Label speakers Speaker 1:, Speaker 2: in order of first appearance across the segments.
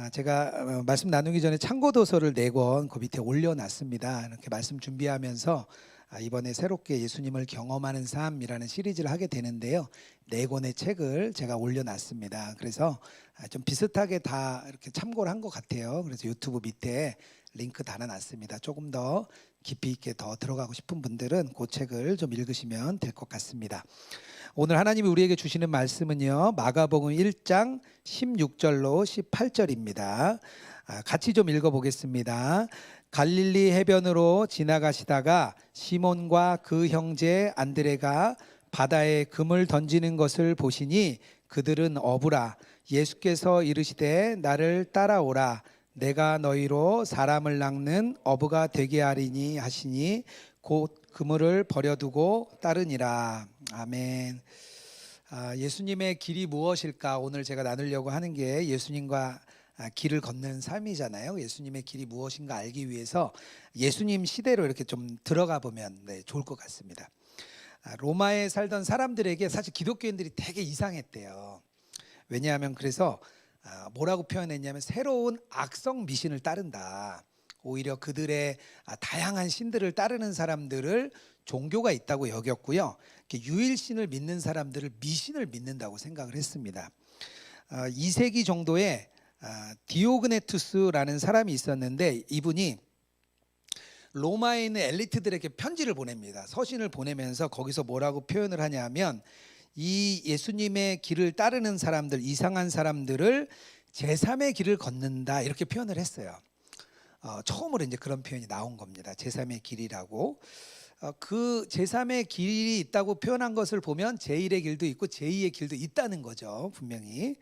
Speaker 1: 제가 말씀 나누기 전에 참고 도서를 4권 그 밑에 올려놨습니다. 이렇게 말씀 준비하면서 이번에 새롭게 예수님을 경험하는 삶이라는 시리즈를 하게 되는데요. 4권의 책을 제가 올려놨습니다. 그래서 좀 비슷하게 다 이렇게 참고를 한 것 같아요. 그래서 유튜브 밑에 링크 달아놨습니다. 조금 더 깊이 있게 더 들어가고 싶은 분들은 그 책을 좀 읽으시면 될 것 같습니다. 오늘 하나님이 우리에게 주시는 말씀은요, 마가복음 1장 16절로 18절입니다. 같이 좀 읽어보겠습니다. 갈릴리 해변으로 지나가시다가 시몬과 그 형제 안드레가 바다에 금을 던지는 것을 보시니 그들은 어부라. 예수께서 이르시되 나를 따라오라. 내가 너희로 사람을 낚는 어부가 되게 하리니 하시니 곧 그물을 버려두고 따르니라. 아멘. 예수님의 길이 무엇일까? 오늘 제가 나누려고 하는 게 예수님과 길을 걷는 삶이잖아요. 예수님의 길이 무엇인가 알기 위해서 예수님 시대로 이렇게 좀 들어가 보면 좋을 것 같습니다. 로마에 살던 사람들에게 사실 기독교인들이 되게 이상했대요. 왜냐하면 그래서 뭐라고 표현했냐면 새로운 악성 미신을 따른다. 오히려 그들의 다양한 신들을 따르는 사람들을 종교가 있다고 여겼고요. 유일신을 믿는 사람들을 미신을 믿는다고 생각을 했습니다. 2세기 정도에 디오그네투스라는 사람이 있었는데 이분이 로마에 있는 엘리트들에게 편지를 보냅니다. 서신을 보내면서 거기서 뭐라고 표현을 하냐면 이 예수님의 길을 따르는 사람들, 이상한 사람들을 제3의 길을 걷는다 이렇게 표현을 했어요. 처음으로 이제 그런 표현이 나온 겁니다. 제3의 길이라고. 그 제3의 길이 있다고 표현한 것을 보면 제1의 길도 있고 제2의 길도 있다는 거죠. 분명히.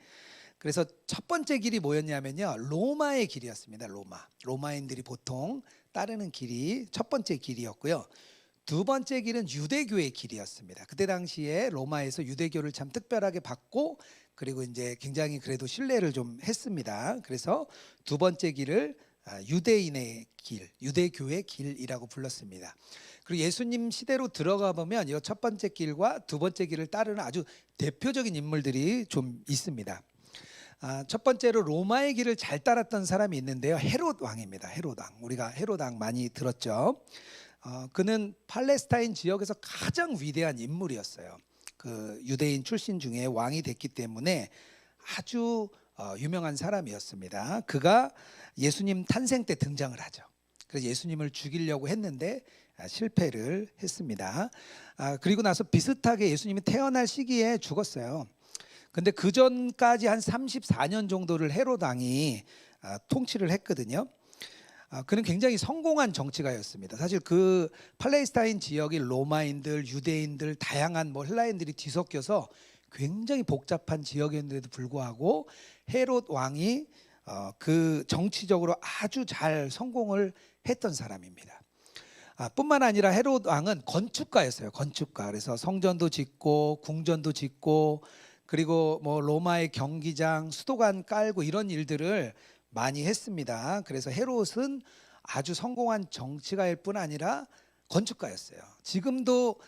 Speaker 1: 그래서 첫 번째 길이 뭐였냐면요, 로마의 길이었습니다. 로마인들이 보통 따르는 길이 첫 번째 길이었고요. 두 번째 길은 유대교의 길이었습니다. 그때 당시에 로마에서 유대교를 참 특별하게 받고 그리고 이제 굉장히 그래도 신뢰를 좀 했습니다. 그래서 두 번째 길을 유대인의 길, 유대교의 길이라고 불렀습니다. 그리고 예수님 시대로 들어가 보면 이 첫 번째 길과 두 번째 길을 따르는 아주 대표적인 인물들이 좀 있습니다. 첫 번째로 로마의 길을 잘 따랐던 사람이 있는데요. 헤롯 왕입니다. 헤롯 왕. 우리가 헤롯 왕 많이 들었죠. 그는 팔레스타인 지역에서 가장 위대한 인물이었어요. 그 유대인 출신 중에 왕이 됐기 때문에 아주 유명한 사람이었습니다. 그가 예수님 탄생 때 등장을 하죠. 그래서 예수님을 죽이려고 했는데 실패를 했습니다. 그리고 나서 비슷하게 예수님이 태어날 시기에 죽었어요. 근데 그 전까지 한 34년 정도를 헤롯 왕이 통치를 했거든요. 그는 굉장히 성공한 정치가였습니다. 사실 그 팔레스타인 지역이 로마인들, 유대인들, 다양한 헬라인들이 뒤섞여서 굉장히 복잡한 지역이었는데도 불구하고 헤롯 왕이 그 정치적으로 아주 잘 성공을 했던 사람입니다. 뿐만 아니라 헤롯 왕은 건축가였어요. 건축가. 그래서 성전도 짓고 궁전도 짓고 그리고 로마의 경기장, 수도관 깔고 이런 일들을 많이 했습니다. 그래서 헤롯은 아주 성공한 정치가일 뿐 아니라 건축가였어요. 지금도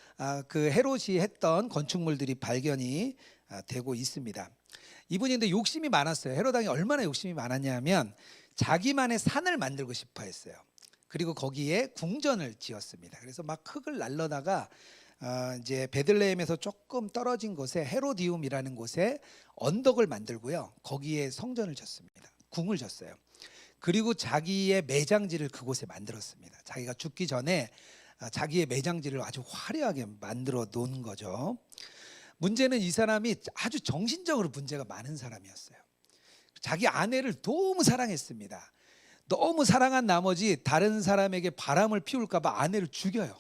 Speaker 1: 그 헤롯이 했던 건축물들이 발견이 되고 있습니다. 이분이 근데 욕심이 많았어요. 헤롯 왕이 얼마나 욕심이 많았냐면 자기만의 산을 만들고 싶어 했어요. 그리고 거기에 궁전을 지었습니다. 그래서 막 흙을 날려다가 이제 베들레헴에서 조금 떨어진 곳에 헤로디움이라는 곳에 언덕을 만들고요. 거기에 성전을 짓습니다. 궁을 졌어요. 그리고 자기의 매장지를 그곳에 만들었습니다. 자기가 죽기 전에 자기의 매장지를 아주 화려하게 만들어 놓은 거죠. 문제는 이 사람이 아주 정신적으로 문제가 많은 사람이었어요. 자기 아내를 너무 사랑했습니다. 너무 사랑한 나머지 다른 사람에게 바람을 피울까 봐 아내를 죽여요.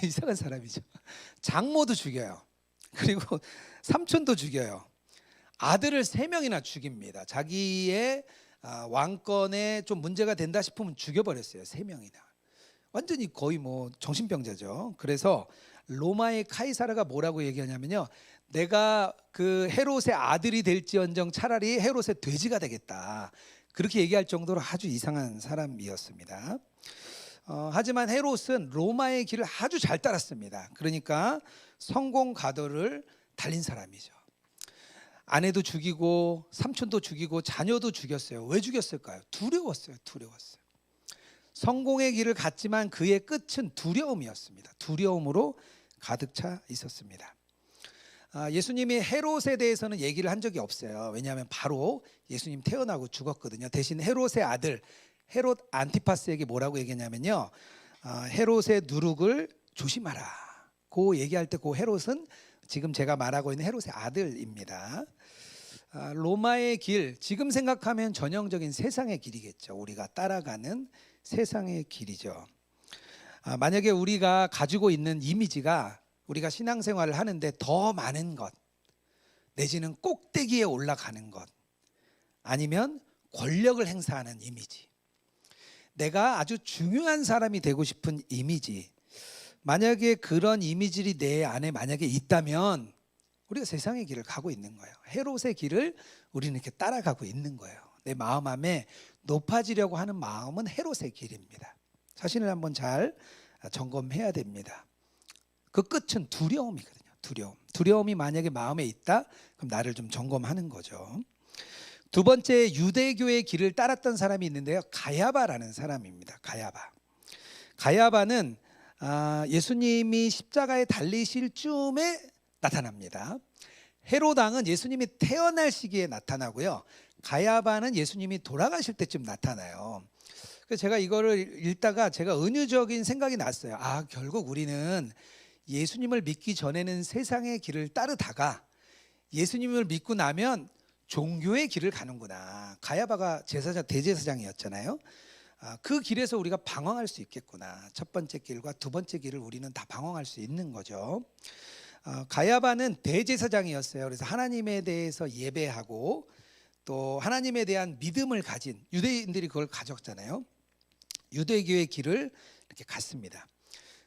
Speaker 1: 이상한 사람이죠. 장모도 죽여요. 그리고 삼촌도 죽여요. 아들을 3명이나 죽입니다. 자기의 왕권에 좀 문제가 된다 싶으면 죽여버렸어요. 3명이나. 완전히 거의 정신병자죠. 그래서 로마의 카이사르가 뭐라고 얘기하냐면요, 내가 그 헤롯의 아들이 될지언정 차라리 헤롯의 돼지가 되겠다. 그렇게 얘기할 정도로 아주 이상한 사람이었습니다. 하지만 헤롯은 로마의 길을 아주 잘 따랐습니다. 그러니까 성공 가도를 달린 사람이죠. 아내도 죽이고 삼촌도 죽이고 자녀도 죽였어요. 왜 죽였을까요? 두려웠어요. 두려웠어요. 성공의 길을 갔지만 그의 끝은 두려움이었습니다. 두려움으로 가득 차 있었습니다. 예수님이 헤롯에 대해서는 얘기를 한 적이 없어요. 왜냐하면 바로 예수님 태어나고 죽었거든요. 대신 헤롯의 아들 헤롯 안티파스에게 뭐라고 얘기했냐면요, 헤롯의 누룩을 조심하라 고 얘기할 때 그 헤롯은 지금 제가 말하고 있는 헤롯의 아들입니다. 로마의 길, 지금 생각하면 전형적인 세상의 길이겠죠. 우리가 따라가는 세상의 길이죠. 만약에 우리가 가지고 있는 이미지가 우리가 신앙생활을 하는데 더 많은 것, 내지는 꼭대기에 올라가는 것, 아니면 권력을 행사하는 이미지, 내가 아주 중요한 사람이 되고 싶은 이미지, 만약에 그런 이미지들이 내 안에 만약에 있다면 우리가 세상의 길을 가고 있는 거예요. 헤롯의 길을 우리는 이렇게 따라가고 있는 거예요. 내 마음 안에 높아지려고 하는 마음은 헤롯의 길입니다. 자신을 한번 잘 점검해야 됩니다. 그 끝은 두려움이거든요. 두려움이 만약에 마음에 있다, 그럼 나를 좀 점검하는 거죠. 두 번째, 유대교의 길을 따랐던 사람이 있는데요, 가야바라는 사람입니다. 가야바는 예수님이 십자가에 달리실 쯤에 나타납니다. 헤롯 왕은 예수님이 태어날 시기에 나타나고요, 가야바는 예수님이 돌아가실 때쯤 나타나요. 그래서 제가 이거를 읽다가 제가 은유적인 생각이 났어요. 결국 우리는 예수님을 믿기 전에는 세상의 길을 따르다가 예수님을 믿고 나면 종교의 길을 가는구나. 가야바가 대제사장이었잖아요. 그 길에서 우리가 방황할 수 있겠구나. 첫 번째 길과 두 번째 길을 우리는 다 방황할 수 있는 거죠. 가야바는 대제사장이었어요. 그래서 하나님에 대해서 예배하고 또 하나님에 대한 믿음을 가진 유대인들이 그걸 가졌잖아요. 유대교의 길을 이렇게 갔습니다.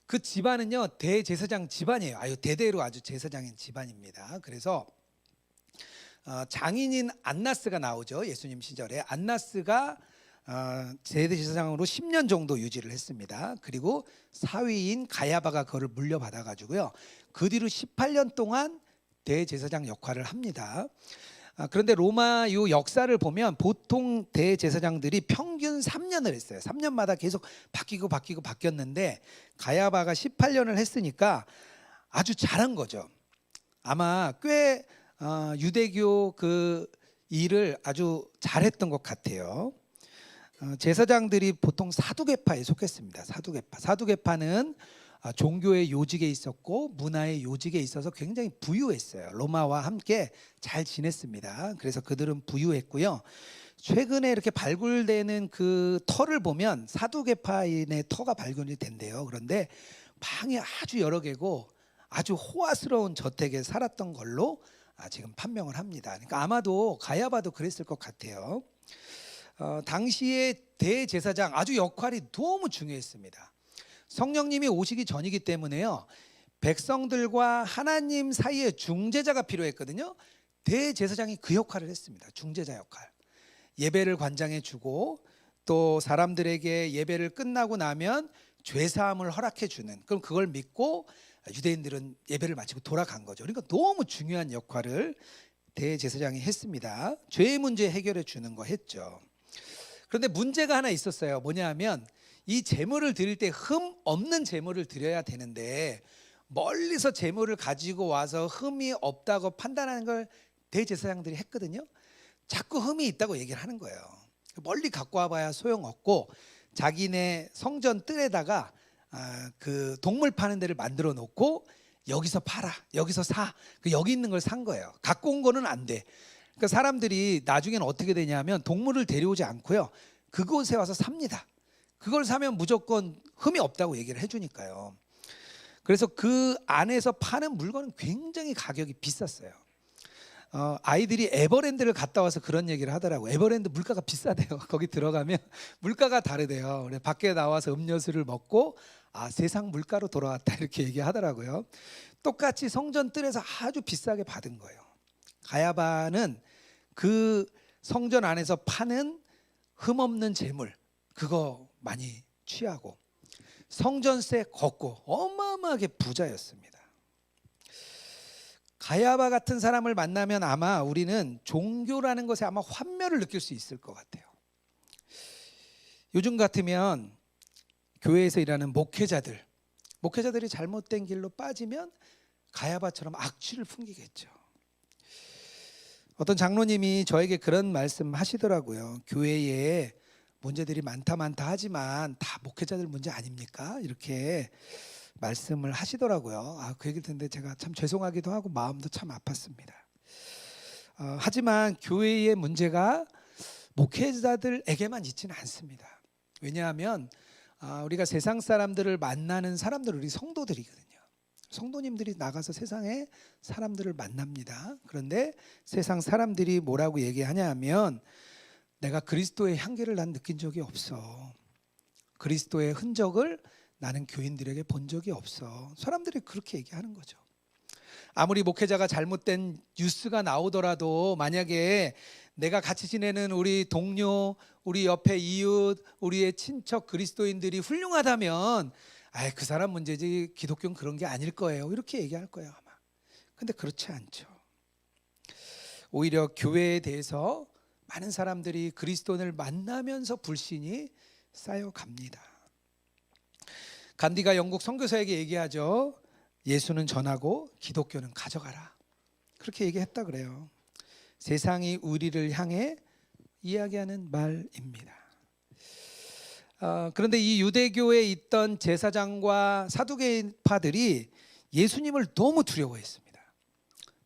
Speaker 1: 그 집안은요, 대제사장 집안이에요. 대대로 아주 제사장인 집안입니다. 그래서 장인인 안나스가 나오죠. 예수님 시절에 안나스가 대제사장으로 10년 정도 유지를 했습니다. 그리고 사위인 가야바가 그걸 물려받아 가지고요, 그 뒤로 18년 동안 대제사장 역할을 합니다. 그런데 로마 요 역사를 보면 보통 대제사장들이 평균 3년을 했어요. 3년마다 계속 바뀌었는데 가야바가 18년을 했으니까 아주 잘한 거죠. 아마 꽤 유대교 그 일을 아주 잘했던 것 같아요. 제사장들이 보통 사두개파에 속했습니다. 사두개파는 종교의 요직에 있었고 문화의 요직에 있어서 굉장히 부유했어요. 로마와 함께 잘 지냈습니다. 그래서 그들은 부유했고요. 최근에 이렇게 발굴되는 그 터를 보면 사두개파인의 터가 발견이 된대요. 그런데 방이 아주 여러 개고 아주 호화스러운 저택에 살았던 걸로 지금 판명을 합니다. 그러니까 아마도 가야바도 그랬을 것 같아요. 당시에 대제사장 아주 역할이 너무 중요했습니다. 성령님이 오시기 전이기 때문에요, 백성들과 하나님 사이에 중재자가 필요했거든요. 대제사장이 그 역할을 했습니다. 중재자 역할. 예배를 관장해 주고 또 사람들에게 예배를 끝나고 나면 죄사함을 허락해 주는, 그럼 그걸 믿고 유대인들은 예배를 마치고 돌아간 거죠. 그러니까 너무 중요한 역할을 대제사장이 했습니다. 죄의 문제 해결해 주는 거 했죠. 그런데 문제가 하나 있었어요. 뭐냐면 이 제물을 드릴 때 흠 없는 제물을 드려야 되는데 멀리서 제물을 가지고 와서 흠이 없다고 판단하는 걸 대제사장들이 했거든요. 자꾸 흠이 있다고 얘기를 하는 거예요. 멀리 갖고 와봐야 소용없고 자기네 성전 뜰에다가 그 동물 파는 데를 만들어 놓고 여기서 팔아, 여기서 사, 여기 있는 걸 산 거예요. 갖고 온 거는 안 돼. 그러니까 사람들이 나중에는 어떻게 되냐면 동물을 데려오지 않고요, 그곳에 와서 삽니다. 그걸 사면 무조건 흠이 없다고 얘기를 해주니까요. 그래서 그 안에서 파는 물건은 굉장히 가격이 비쌌어요. 아이들이 에버랜드를 갔다 와서 그런 얘기를 하더라고요. 에버랜드 물가가 비싸대요. 거기 들어가면 물가가 다르대요. 그래서 밖에 나와서 음료수를 먹고 세상 물가로 돌아왔다 이렇게 얘기하더라고요. 똑같이 성전 뜰에서 아주 비싸게 받은 거예요. 가야바는 그 성전 안에서 파는 흠없는 재물 그거 많이 취하고 성전세 걷고 어마어마하게 부자였습니다. 가야바 같은 사람을 만나면 아마 우리는 종교라는 것에 아마 환멸을 느낄 수 있을 것 같아요. 요즘 같으면 교회에서 일하는 목회자들이 잘못된 길로 빠지면 가야바처럼 악취를 풍기겠죠. 어떤 장로님이 저에게 그런 말씀 하시더라고요. 교회에 문제들이 많다 하지만 다 목회자들 문제 아닙니까? 이렇게 말씀을 하시더라고요. 그 얘기 듣는데 제가 참 죄송하기도 하고 마음도 참 아팠습니다. 하지만 교회의 문제가 목회자들에게만 있지는 않습니다. 왜냐하면 우리가 세상 사람들을 만나는 사람들, 우리 성도들이거든요. 성도님들이 나가서 세상에 사람들을 만납니다. 그런데 세상 사람들이 뭐라고 얘기하냐 하면 내가 그리스도의 향기를 난 느낀 적이 없어. 그리스도의 흔적을 나는 교인들에게 본 적이 없어. 사람들이 그렇게 얘기하는 거죠. 아무리 목회자가 잘못된 뉴스가 나오더라도 만약에 내가 같이 지내는 우리 동료, 우리 옆에 이웃, 우리의 친척 그리스도인들이 훌륭하다면 그 사람 문제지 기독교는 그런 게 아닐 거예요. 이렇게 얘기할 거예요 아마. 근데 그렇지 않죠. 오히려 교회에 대해서 많은 사람들이 그리스도인을 만나면서 불신이 쌓여갑니다. 간디가 영국 선교사에게 얘기하죠. 예수는 전하고 기독교는 가져가라. 그렇게 얘기했다 그래요. 세상이 우리를 향해 이야기하는 말입니다. 그런데 이 유대교에 있던 제사장과 사두개파들이 예수님을 너무 두려워했습니다.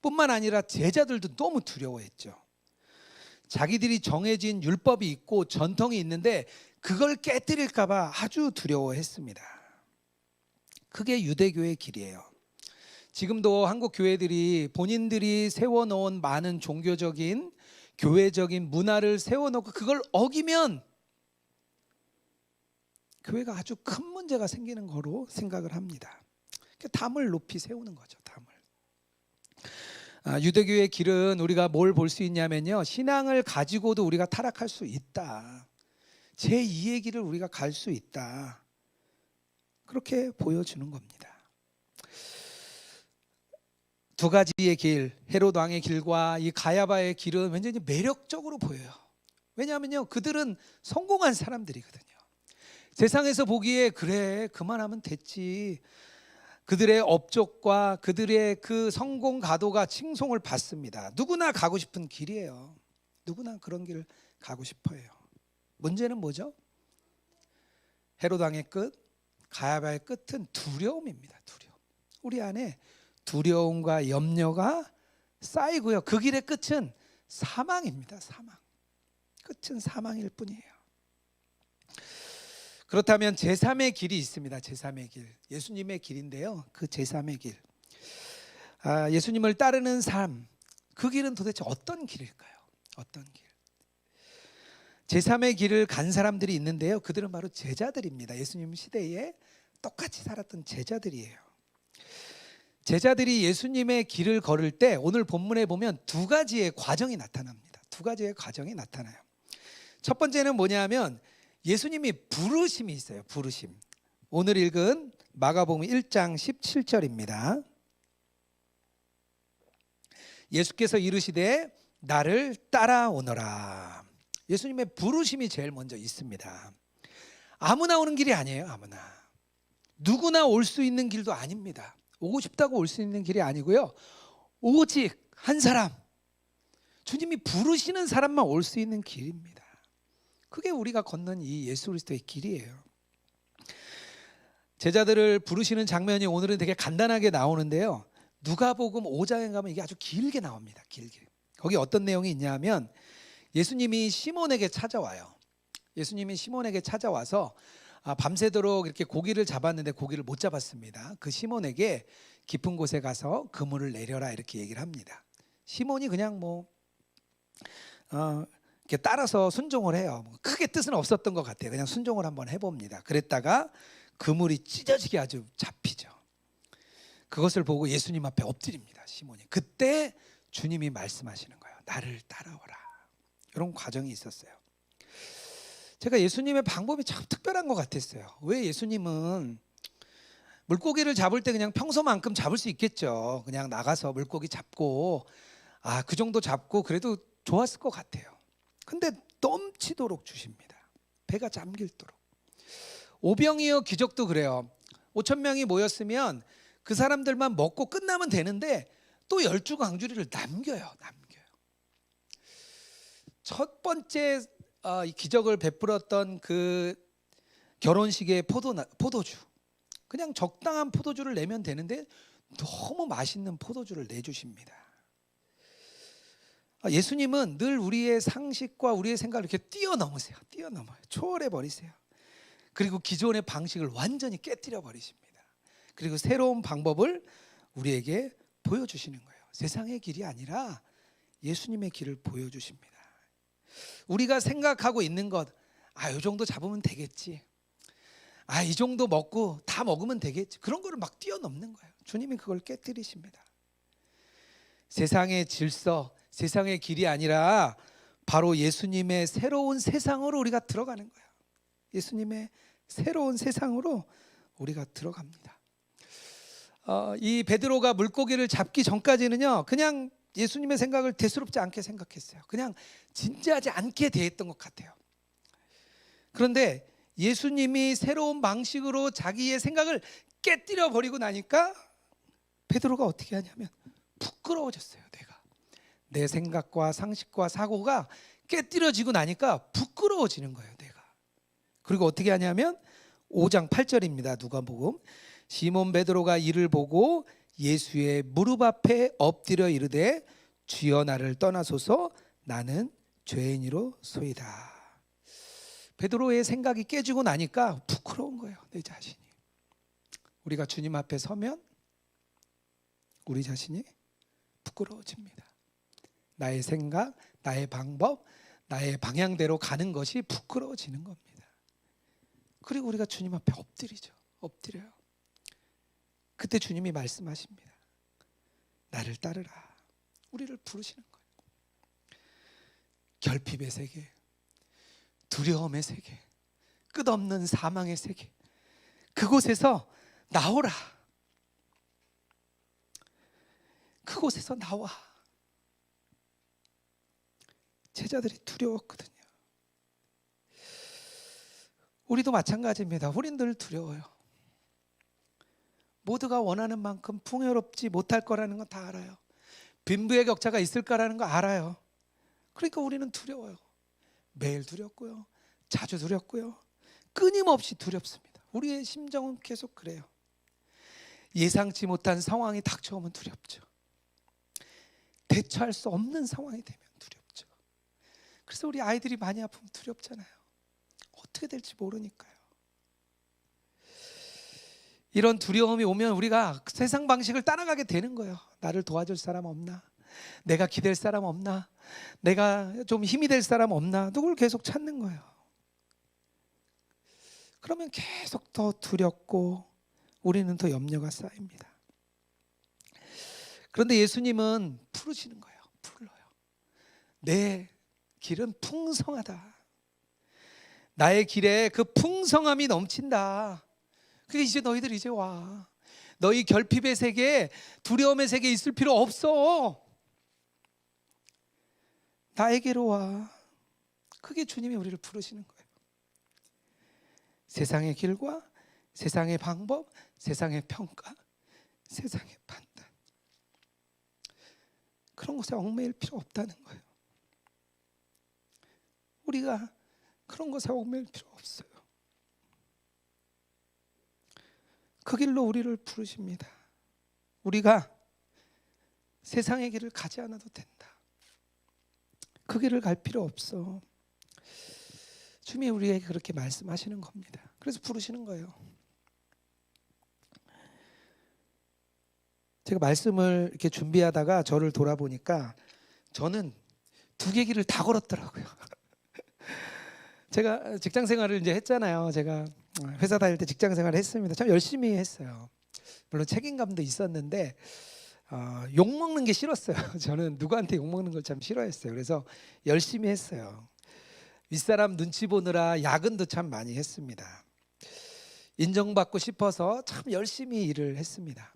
Speaker 1: 뿐만 아니라 제자들도 너무 두려워했죠. 자기들이 정해진 율법이 있고 전통이 있는데 그걸 깨뜨릴까 봐 아주 두려워했습니다. 그게 유대교의 길이에요. 지금도 한국 교회들이 본인들이 세워놓은 많은 종교적인 교회적인 문화를 세워놓고 그걸 어기면 교회가 아주 큰 문제가 생기는 거로 생각을 합니다. 담을 높이 세우는 거죠. 담을. 유대교의 길은 우리가 뭘 볼 수 있냐면요, 신앙을 가지고도 우리가 타락할 수 있다. 제2의 길을 우리가 갈 수 있다. 그렇게 보여주는 겁니다. 두 가지의 길, 헤롯 왕의 길과 이 가야바의 길은 굉장히 매력적으로 보여요. 왜냐하면요, 그들은 성공한 사람들이거든요. 세상에서 보기에 그래 그만하면 됐지. 그들의 업적과 그들의 그 성공 가도가 칭송을 받습니다. 누구나 가고 싶은 길이에요. 누구나 그런 길을 가고 싶어요. 문제는 뭐죠? 헤롯 왕의 끝, 가야바의 끝은 두려움입니다. 두려움. 우리 안에 두려움과 염려가 쌓이고요. 그 길의 끝은 사망입니다. 사망. 끝은 사망일 뿐이에요. 그렇다면 제3의 길이 있습니다. 제3의 길. 예수님의 길인데요. 그 제3의 길. 예수님을 따르는 삶. 그 길은 도대체 어떤 길일까요? 어떤 길? 제3의 길을 간 사람들이 있는데요. 그들은 바로 제자들입니다. 예수님 시대에 똑같이 살았던 제자들이에요. 제자들이 예수님의 길을 걸을 때 오늘 본문에 보면 두 가지의 과정이 나타납니다. 두 가지의 과정이 나타나요. 첫 번째는 뭐냐면 예수님이 부르심이 있어요. 부르심. 오늘 읽은 마가복음 1장 17절입니다. 예수께서 이르시되 나를 따라오너라. 예수님의 부르심이 제일 먼저 있습니다. 아무나 오는 길이 아니에요. 아무나. 누구나 올 수 있는 길도 아닙니다. 오고 싶다고 올 수 있는 길이 아니고요. 오직 한 사람, 주님이 부르시는 사람만 올 수 있는 길입니다. 그게 우리가 걷는 이 예수 그리스도의 길이에요. 제자들을 부르시는 장면이 오늘은 되게 간단하게 나오는데요. 누가복음 5장에 가면 이게 아주 길게 나옵니다. 길게. 거기 어떤 내용이 있냐면 예수님이 시몬에게 찾아와요. 예수님이 시몬에게 찾아와서 밤새도록 이렇게 고기를 잡았는데 고기를 못 잡았습니다. 그 시몬에게 깊은 곳에 가서 그물을 내려라 이렇게 얘기를 합니다. 시몬이 그냥 이렇게 따라서 순종을 해요. 크게 뜻은 없었던 것 같아요. 그냥 순종을 한번 해봅니다. 그랬다가 그물이 찢어지게 아주 잡히죠. 그것을 보고 예수님 앞에 엎드립니다. 시몬이. 그때 주님이 말씀하시는 거예요. 나를 따라오라. 이런 과정이 있었어요. 제가 예수님의 방법이 참 특별한 것 같았어요. 왜 예수님은 물고기를 잡을 때 그냥 평소만큼 잡을 수 있겠죠. 그냥 나가서 물고기 잡고 그 정도 잡고 그래도 좋았을 것 같아요. 근데 넘치도록 주십니다. 배가 잠길도록. 오병이어 기적도 그래요. 5천 명이 모였으면 그 사람들만 먹고 끝나면 되는데 또 12광주리를 남겨요. 첫 번째 이 기적을 베풀었던 그 결혼식의 포도주, 그냥 적당한 포도주를 내면 되는데 너무 맛있는 포도주를 내주십니다. 예수님은 늘 우리의 상식과 우리의 생각을 이렇게 뛰어넘으세요. 초월해 버리세요. 그리고 기존의 방식을 완전히 깨뜨려 버리십니다. 그리고 새로운 방법을 우리에게 보여주시는 거예요. 세상의 길이 아니라 예수님의 길을 보여주십니다. 우리가 생각하고 있는 것, 이 정도 잡으면 되겠지, 이 정도 먹고 다 먹으면 되겠지, 그런 거를 막 뛰어넘는 거예요. 주님이 그걸 깨뜨리십니다. 세상의 질서, 세상의 길이 아니라 바로 예수님의 새로운 세상으로 우리가 들어가는 거예요. 예수님의 새로운 세상으로 우리가 들어갑니다. 이 베드로가 물고기를 잡기 전까지는요, 그냥 예수님의 생각을 대수롭지 않게 생각했어요. 그냥 진지하지 않게 대했던 것 같아요. 그런데 예수님이 새로운 방식으로 자기의 생각을 깨뜨려 버리고 나니까 베드로가 어떻게 하냐면 부끄러워졌어요. 내 생각과 상식과 사고가 깨뜨려지고 나니까 부끄러워지는 거예요. 내가. 그리고 어떻게 하냐면 5장 8절입니다. 누가복음. 시몬 베드로가 이를 보고 예수의 무릎 앞에 엎드려 이르되 주여 나를 떠나소서 나는 죄인이로소이다. 베드로의 생각이 깨지고 나니까 부끄러운 거예요. 내 자신이. 우리가 주님 앞에 서면 우리 자신이 부끄러워집니다. 나의 생각, 나의 방법, 나의 방향대로 가는 것이 부끄러워지는 겁니다. 그리고 우리가 주님 앞에 엎드려요. 그때 주님이 말씀하십니다. 나를 따르라. 우리를 부르시는 거예요. 결핍의 세계, 두려움의 세계, 끝없는 사망의 세계, 그곳에서 나오라. 그곳에서 나와. 제자들이 두려웠거든요. 우리도 마찬가지입니다. 우린 늘 두려워요. 모두가 원하는 만큼 풍요롭지 못할 거라는 건 다 알아요. 빈부의 격차가 있을 거라는 거 알아요. 그러니까 우리는 두려워요. 매일 두렵고요. 자주 두렵고요. 끊임없이 두렵습니다. 우리의 심정은 계속 그래요. 예상치 못한 상황이 닥쳐오면 두렵죠. 대처할 수 없는 상황이 되면 두렵죠. 그래서 우리 아이들이 많이 아프면 두렵잖아요. 어떻게 될지 모르니까요. 이런 두려움이 오면 우리가 세상 방식을 따라가게 되는 거예요. 나를 도와줄 사람 없나? 내가 기댈 사람 없나? 내가 좀 힘이 될 사람 없나? 누굴 계속 찾는 거예요. 그러면 계속 더 두렵고 우리는 더 염려가 쌓입니다. 그런데 예수님은 부르시는 거예요. 불러요. 내 길은 풍성하다. 나의 길에 그 풍성함이 넘친다. 그게 이제 너희들 이제 와. 너희 결핍의 세계, 두려움의 세계에 있을 필요 없어. 나에게로 와. 그게 주님이 우리를 부르시는 거예요. 세상의 길과 세상의 방법, 세상의 평가, 세상의 판단, 그런 것에 얽매일 필요 없다는 거예요. 우리가 그런 것에 얽매일 필요 없어요. 그 길로 우리를 부르십니다. 우리가 세상의 길을 가지 않아도 된다. 그 길을 갈 필요 없어. 주님이 우리에게 그렇게 말씀하시는 겁니다. 그래서 부르시는 거예요. 제가 말씀을 이렇게 준비하다가 저를 돌아보니까 저는 두 개 길을 다 걸었더라고요. 제가 직장 생활을 이제 했잖아요. 제가 회사 다닐 때 직장 생활을 했습니다. 참 열심히 했어요. 물론 책임감도 있었는데 욕 먹는 게 싫었어요. 저는 누구한테 욕 먹는 걸 참 싫어했어요. 그래서 열심히 했어요. 윗사람 눈치 보느라 야근도 참 많이 했습니다. 인정받고 싶어서 참 열심히 일을 했습니다.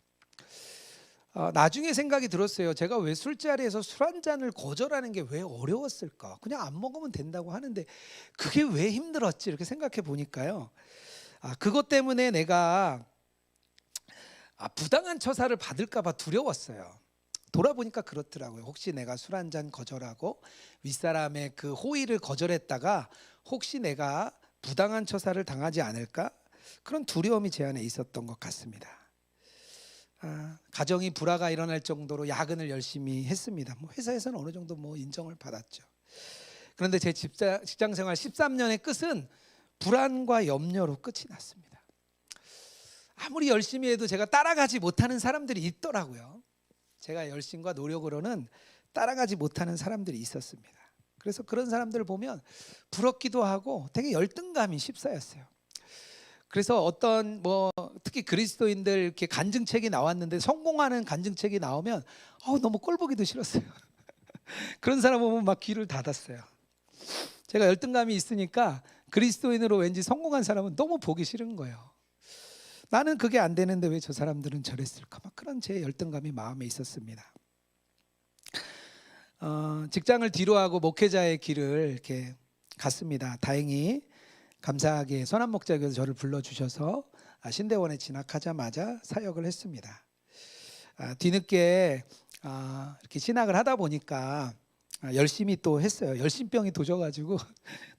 Speaker 1: 나중에 생각이 들었어요. 제가 왜 술자리에서 술 한 잔을 거절하는 게 왜 어려웠을까? 그냥 안 먹으면 된다고 하는데 그게 왜 힘들었지? 이렇게 생각해 보니까요. 그것 때문에 내가 부당한 처사를 받을까 봐 두려웠어요. 돌아보니까 그렇더라고요. 혹시 내가 술 한 잔 거절하고 윗사람의 그 호의를 거절했다가 혹시 내가 부당한 처사를 당하지 않을까? 그런 두려움이 제 안에 있었던 것 같습니다. 가정이 불화가 일어날 정도로 야근을 열심히 했습니다. 회사에서는 어느 정도 인정을 받았죠. 그런데 제 직장 생활 13년의 끝은 불안과 염려로 끝이 났습니다. 아무리 열심히 해도 제가 따라가지 못하는 사람들이 있더라고요. 제가 열심과 노력으로는 따라가지 못하는 사람들이 있었습니다. 그래서 그런 사람들을 보면 부럽기도 하고 되게 열등감이 휩싸였어요. 그래서 어떤 특히 그리스도인들 이렇게 간증책이 나왔는데 성공하는 간증책이 나오면 너무 꼴보기도 싫었어요. 그런 사람 보면 막 귀를 닫았어요. 제가 열등감이 있으니까 그리스도인으로 왠지 성공한 사람은 너무 보기 싫은 거예요. 나는 그게 안 되는데 왜 저 사람들은 저랬을까? 막 그런 제 열등감이 마음에 있었습니다. 직장을 뒤로하고 목회자의 길을 이렇게 갔습니다. 다행히 감사하게 선한 목자께서 저를 불러주셔서 신대원에 진학하자마자 사역을 했습니다. 뒤늦게 이렇게 신학을 하다 보니까 열심히 또 했어요. 열심병이 도져가지고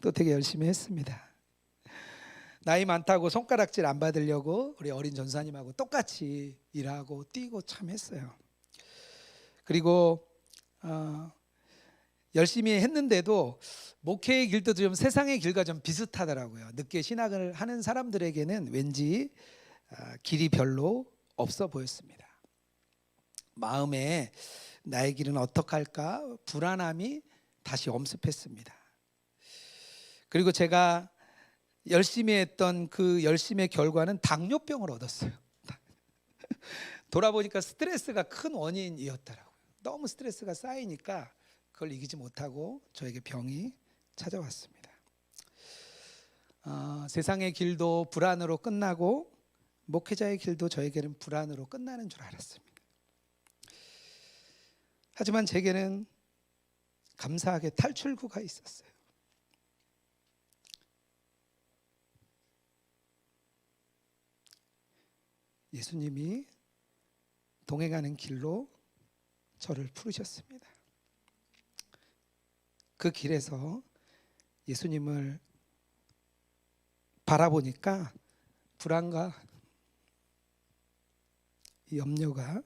Speaker 1: 또 되게 열심히 했습니다. 나이 많다고 손가락질 안 받으려고 우리 어린 전사님하고 똑같이 일하고 뛰고 참 했어요. 그리고 열심히 했는데도 목회의 길도 좀 세상의 길과 좀 비슷하더라고요. 늦게 신학을 하는 사람들에게는 왠지 길이 별로 없어 보였습니다. 마음에 나의 길은 어떡할까 불안함이 다시 엄습했습니다. 그리고 제가 열심히 했던 그 열심의 결과는 당뇨병을 얻었어요. 돌아보니까 스트레스가 큰 원인이었더라고요. 너무 스트레스가 쌓이니까 그걸 이기지 못하고 저에게 병이 찾아왔습니다. 세상의 길도 불안으로 끝나고 목회자의 길도 저에게는 불안으로 끝나는 줄 알았습니다. 하지만 제게는 감사하게 탈출구가 있었어요. 예수님이 동행하는 길로 저를 부르셨습니다. 그 길에서 예수님을 바라보니까 불안과 염려가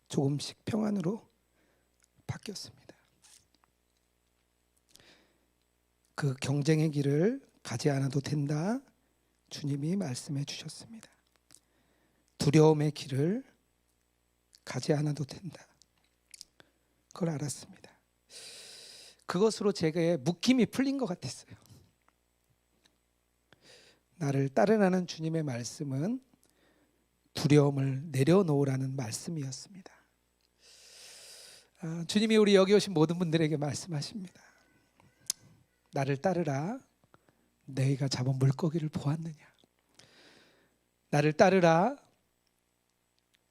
Speaker 1: 조금씩 평안으로 바뀌었습니다. 그 경쟁의 길을 가지 않아도 된다. 주님이 말씀해 주셨습니다. 두려움의 길을 가지 않아도 된다. 그걸 알았습니다. 그것으로 제게 묶임이 풀린 것 같았어요. 나를 따르라는 주님의 말씀은 두려움을 내려놓으라는 말씀이었습니다. 주님이 우리 여기 오신 모든 분들에게 말씀하십니다. 나를 따르라. 너희가 잡은 물고기를 보았느냐? 나를 따르라.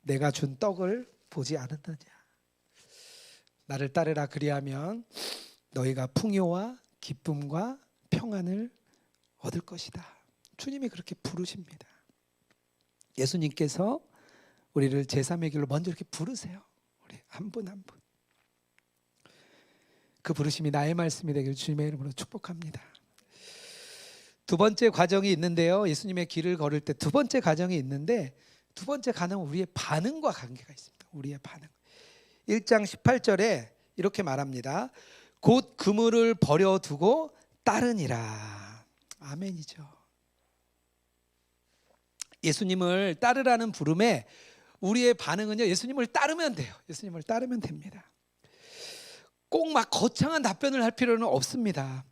Speaker 1: 내가 준 떡을 보지 않았느냐? 나를 따르라. 그리하면 너희가 풍요와 기쁨과 평안을 얻을 것이다. 주님이 그렇게 부르십니다. 예수님께서 우리를 제3의 길로 먼저 이렇게 부르세요. 우리 한 분 한 분. 그 부르심이 나의 말씀이 되길 주님의 이름으로 축복합니다. 두 번째 과정이 있는데요. 예수님의 길을 걸을 때 두 번째 과정이 있는데 두 번째 과정은 우리의 반응과 관계가 있습니다. 우리의 반응. 1장 18절에 이렇게 말합니다. 곧 그물을 버려두고 따르니라. 아멘이죠. 예수님을 따르라는 부름에 우리의 반응은요, 예수님을 따르면 돼요. 예수님을 따르면 됩니다. 꼭 막 거창한 답변을 할 필요는 없습니다.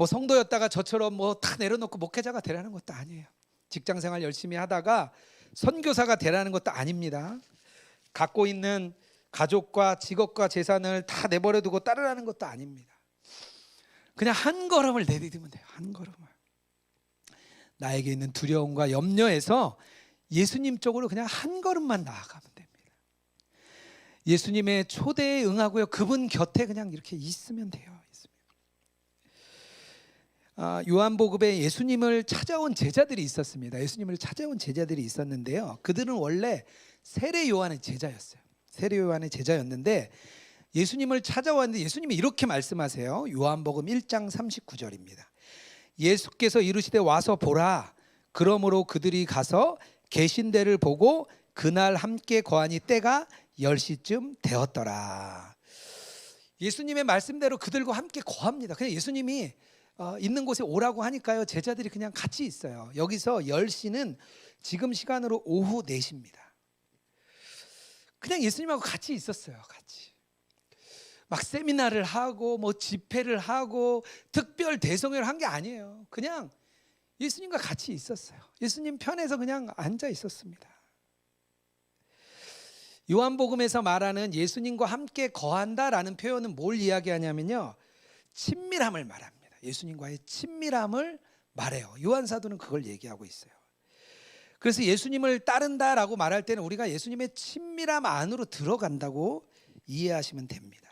Speaker 1: 성도였다가 저처럼 다 내려놓고 목회자가 되라는 것도 아니에요. 직장생활 열심히 하다가 선교사가 되라는 것도 아닙니다. 갖고 있는 가족과 직업과 재산을 다 내버려 두고 따르라는 것도 아닙니다. 그냥 한 걸음을 내디디면 돼요. 한 걸음을. 나에게 있는 두려움과 염려에서 예수님 쪽으로 그냥 한 걸음만 나아가면 됩니다. 예수님의 초대에 응하고요. 그분 곁에 그냥 이렇게 있으면 돼요. 요한복음에 예수님을 찾아온 제자들이 있었습니다. 예수님을 찾아온 제자들이 있었는데요. 그들은 원래 세례 요한의 제자였어요. 세례 요한의 제자였는데 예수님을 찾아왔는데 예수님이 이렇게 말씀하세요. 요한복음 1장 39절입니다. 예수께서 이르시되 와서 보라. 그러므로 그들이 가서 계신 데를 보고 그날 함께 거하니 때가 10시쯤 되었더라. 예수님의 말씀대로 그들과 함께 거합니다. 그냥 예수님이 있는 곳에 오라고 하니까요. 제자들이 그냥 같이 있어요. 여기서 10시는 지금 시간으로 오후 4시입니다. 그냥 예수님하고 같이 있었어요. 같이. 막 세미나를 하고 뭐 집회를 하고 특별 대성회를 한 게 아니에요. 그냥 예수님과 같이 있었어요. 예수님 편에서 그냥 앉아 있었습니다. 요한복음에서 말하는 예수님과 함께 거한다라는 표현은 뭘 이야기하냐면요. 친밀함을 말합니다. 예수님과의 친밀함을 말해요. 요한사도는 그걸 얘기하고 있어요. 그래서 예수님을 따른다라고 말할 때는 우리가 예수님의 친밀함 안으로 들어간다고 이해하시면 됩니다.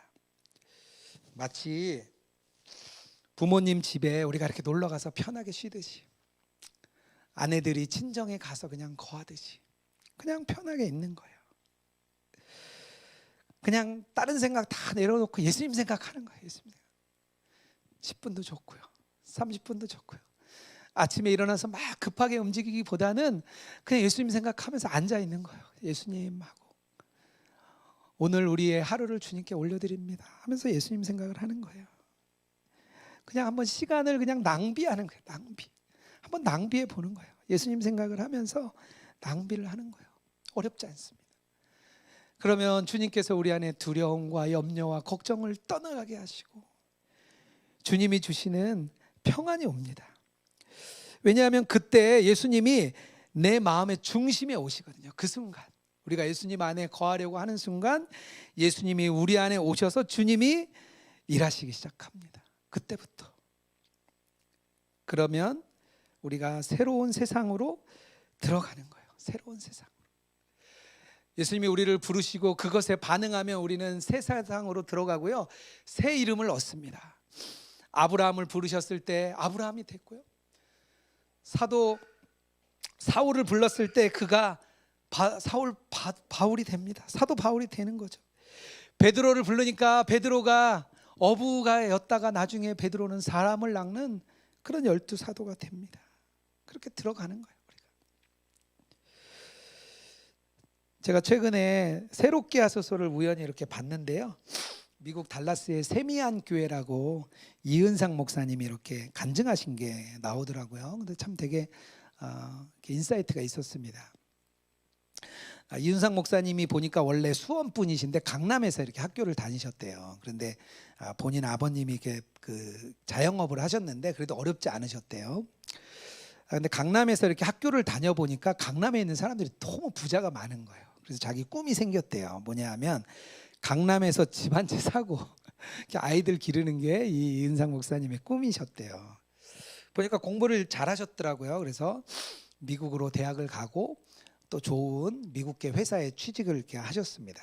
Speaker 1: 마치 부모님 집에 우리가 이렇게 놀러 가서 편하게 쉬듯이 아내들이 친정에 가서 그냥 거하듯이 그냥 편하게 있는 거예요. 그냥 다른 생각 다 내려놓고 예수님 생각하는 거예요. 예수님. 10분도 좋고요. 30분도 좋고요. 아침에 일어나서 막 급하게 움직이기보다는 그냥 예수님 생각하면서 앉아 있는 거예요. 예수님하고 오늘 우리의 하루를 주님께 올려드립니다 하면서 예수님 생각을 하는 거예요. 그냥 한번 시간을 그냥 낭비하는 거예요. 낭비. 한번 낭비해 보는 거예요. 예수님 생각을 하면서 낭비를 하는 거예요. 어렵지 않습니다. 그러면 주님께서 우리 안에 두려움과 염려와 걱정을 떠나가게 하시고 주님이 주시는 평안이 옵니다. 왜냐하면 그때 예수님이 내 마음의 중심에 오시거든요. 그 순간 우리가 예수님 안에 거하려고 하는 순간 예수님이 우리 안에 오셔서 주님이 일하시기 시작합니다. 그때부터. 그러면 우리가 새로운 세상으로 들어가는 거예요. 새로운 세상으로. 예수님이 우리를 부르시고 그것에 반응하면 우리는 새 세상으로 들어가고요. 새 이름을 얻습니다. 아브라함을 부르셨을 때 아브라함이 됐고요. 사도 사울을 불렀을 때 그가 바울이 됩니다. 사도 바울이 되는 거죠. 베드로를 부르니까 베드로가 어부가였다가 나중에 베드로는 사람을 낚는 그런 12사도가 됩니다. 그렇게 들어가는 거예요. 우리가. 제가 최근에 새롭게 하소서를 우연히 이렇게 봤는데요. 미국 달라스의 세미안 교회라고 이은상 목사님이 이렇게 간증하신 게 나오더라고요. 근데 참 되게 인사이트가 있었습니다. 이은상 목사님이 보니까 원래 수원 분이신데 강남에서 이렇게 학교를 다니셨대요. 그런데 본인 아버님이 이렇게 그 자영업을 하셨는데 그래도 어렵지 않으셨대요. 근데 강남에서 이렇게 학교를 다녀 보니까 강남에 있는 사람들이 너무 부자가 많은 거예요. 그래서 자기 꿈이 생겼대요. 뭐냐 하면 강남에서 집 한 채 사고 아이들 기르는 게 이 이은상 목사님의 꿈이셨대요. 보니까 공부를 잘하셨더라고요. 그래서 미국으로 대학을 가고 또 좋은 미국계 회사에 취직을 이렇게 하셨습니다.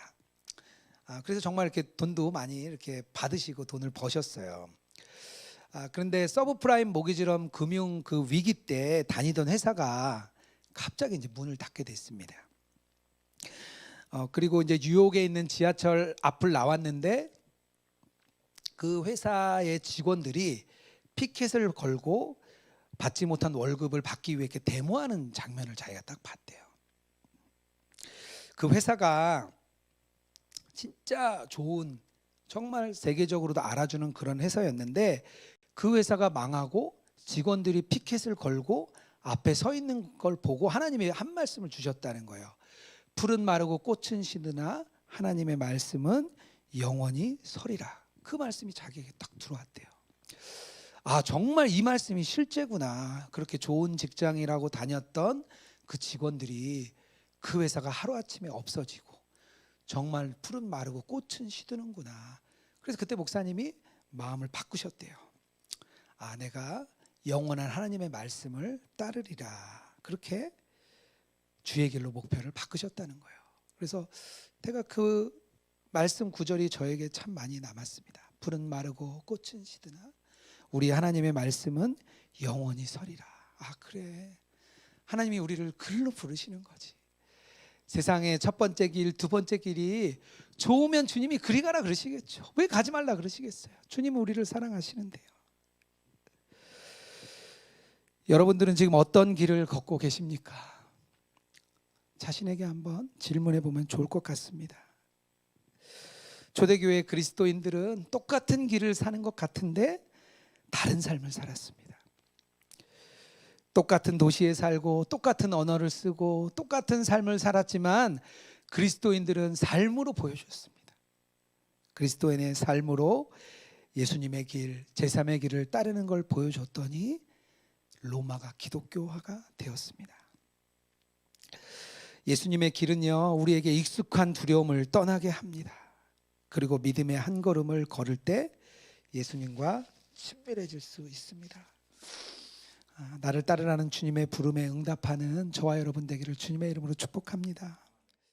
Speaker 1: 그래서 정말 이렇게 돈도 많이 이렇게 받으시고 돈을 버셨어요. 그런데 서브프라임 모기지럼 금융 그 위기 때 다니던 회사가 갑자기 이제 문을 닫게 됐습니다. 그리고 이제 뉴욕에 있는 지하철 앞을 나왔는데 그 회사의 직원들이 피켓을 걸고 받지 못한 월급을 받기 위해 이렇게 데모하는 장면을 자기가 딱 봤대요. 그 회사가 진짜 좋은 정말 세계적으로도 알아주는 그런 회사였는데 그 회사가 망하고 직원들이 피켓을 걸고 앞에 서 있는 걸 보고 하나님이 한 말씀을 주셨다는 거예요. 풀은 마르고 꽃은 시드나 하나님의 말씀은 영원히 서리라. 그 말씀이 자기에게 딱 들어왔대요. 정말 이 말씀이 실제구나. 그렇게 좋은 직장이라고 다녔던 그 직원들이 그 회사가 하루아침에 없어지고 정말 풀은 마르고 꽃은 시드는구나. 그래서 그때 목사님이 마음을 바꾸셨대요. 내가 영원한 하나님의 말씀을 따르리라. 그렇게 주의 길로 목표를 바꾸셨다는 거예요. 그래서 제가 그 말씀 구절이 저에게 참 많이 남았습니다. 풀은 마르고 꽃은 시드나 우리 하나님의 말씀은 영원히 서리라. 아, 그래. 하나님이 우리를 글로 부르시는 거지. 세상의 첫 번째 길, 두 번째 길이 좋으면 주님이 그리 가라 그러시겠죠. 왜 가지 말라 그러시겠어요? 주님은 우리를 사랑하시는데요. 여러분들은 지금 어떤 길을 걷고 계십니까? 자신에게 한번 질문해 보면 좋을 것 같습니다. 초대교회 그리스도인들은 똑같은 길을 사는 것 같은데 다른 삶을 살았습니다. 똑같은 도시에 살고 똑같은 언어를 쓰고 똑같은 삶을 살았지만 그리스도인들은 삶으로 보여줬습니다. 그리스도인의 삶으로 예수님의 길, 제3의 길을 따르는 걸 보여줬더니 로마가 기독교화가 되었습니다. 예수님의 길은요, 우리에게 익숙한 두려움을 떠나게 합니다. 그리고 믿음의 한 걸음을 걸을 때 예수님과 친밀해질 수 있습니다. 나를 따르라는 주님의 부름에 응답하는 저와 여러분 되기를 주님의 이름으로 축복합니다.